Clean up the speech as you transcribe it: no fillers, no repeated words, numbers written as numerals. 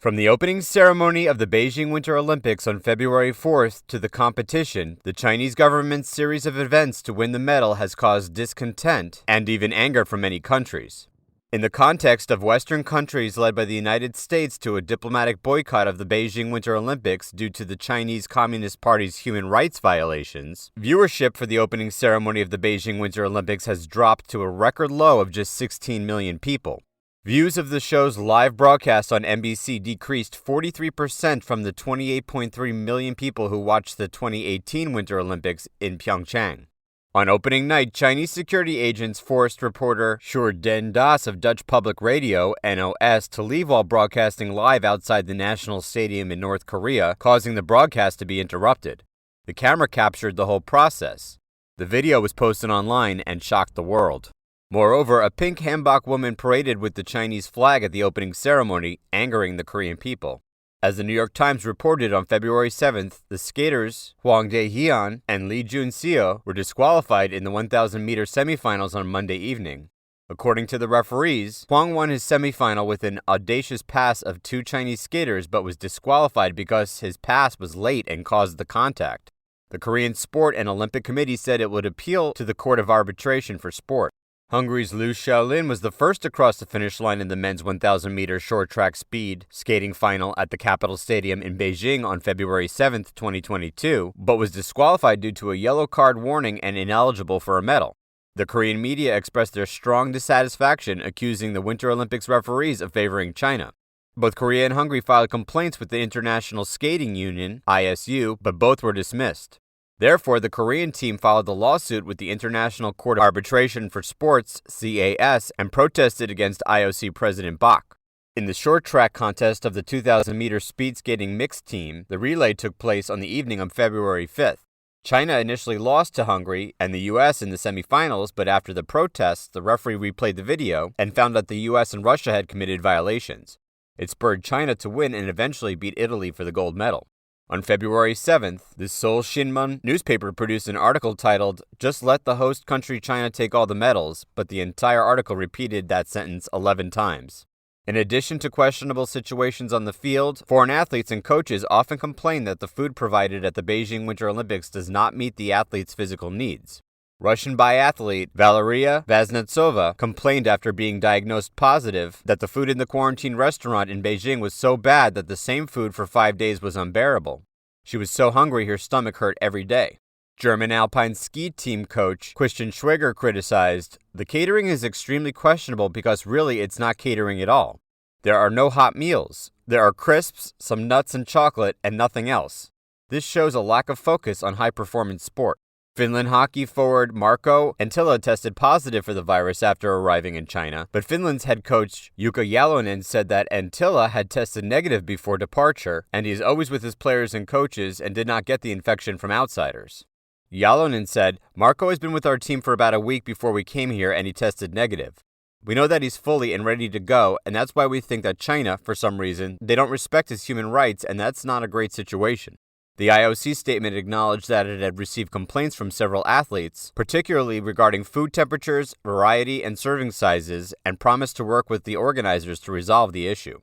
From the opening ceremony of the Beijing Winter Olympics on February 4th to the competition, the Chinese government's series of events to win the medal has caused discontent and even anger from many countries. In the context of Western countries led by the United States to a diplomatic boycott of the Beijing Winter Olympics due to the Chinese Communist Party's human rights violations, viewership for the opening ceremony of the Beijing Winter Olympics has dropped to a record low of just 16 million people. Views of the show's live broadcast on NBC decreased 43% from the 28.3 million people who watched the 2018 Winter Olympics in Pyeongchang. On opening night, Chinese security agents forced reporter Den Das of Dutch Public Radio, NOS, to leave while broadcasting live outside the National Stadium in North Korea, causing the broadcast to be interrupted. The camera captured the whole process. The video was posted online and shocked the world. Moreover, a pink hanbok woman paraded with the Chinese flag at the opening ceremony, angering the Korean people. As the New York Times reported on February 7th, the skaters Hwang Dae-hyun and Lee Jun-seo were disqualified in the 1,000-meter semifinals on Monday evening. According to the referees, Hwang won his semifinal with an audacious pass of two Chinese skaters but was disqualified because his pass was late and caused the contact. The Korean Sport and Olympic Committee said it would appeal to the Court of Arbitration for Sport. Hungary's Liu Shaolin was the first to cross the finish line in the men's 1,000-meter short track speed skating final at the Capitol Stadium in Beijing on February 7, 2022, but was disqualified due to a yellow card warning and ineligible for a medal. The Korean media expressed their strong dissatisfaction, accusing the Winter Olympics referees of favoring China. Both Korea and Hungary filed complaints with the International Skating Union, ISU, but both were dismissed. Therefore, the Korean team filed a lawsuit with the International Court of Arbitration for Sports, CAS, and protested against IOC President Bach. In the short track contest of the 2,000-meter speed skating mixed team, the relay took place on the evening of February 5th. China initially lost to Hungary and the U.S. in the semifinals, but after the protests, the referee replayed the video and found that the U.S. and Russia had committed violations. It spurred China to win and eventually beat Italy for the gold medal. On February 7th, the Seoul Shinmun newspaper produced an article titled, "Just let the host country China take all the medals," but the entire article repeated that sentence 11 times. In addition to questionable situations on the field, foreign athletes and coaches often complain that the food provided at the Beijing Winter Olympics does not meet the athletes' physical needs. Russian biathlete Valeria Vaznetsova complained after being diagnosed positive that the food in the quarantine restaurant in Beijing was so bad that the same food for 5 days was unbearable. She was so hungry her stomach hurt every day. German alpine ski team coach Christian Schweger criticized, "The catering is extremely questionable because really it's not catering at all. There are no hot meals. There are crisps, some nuts and chocolate, and nothing else. This shows a lack of focus on high-performance sport." Finland hockey forward Marko Anttila tested positive for the virus after arriving in China, but Finland's head coach Jukka Jalonen said that Anttila had tested negative before departure, and he is always with his players and coaches and did not get the infection from outsiders. Jalonen said, "Marko has been with our team for about a week before we came here and he tested negative. We know that he's fully and ready to go, and that's why we think that China, for some reason, they don't respect his human rights, and that's not a great situation." The IOC statement acknowledged that it had received complaints from several athletes, particularly regarding food temperatures, variety, and serving sizes, and promised to work with the organizers to resolve the issue.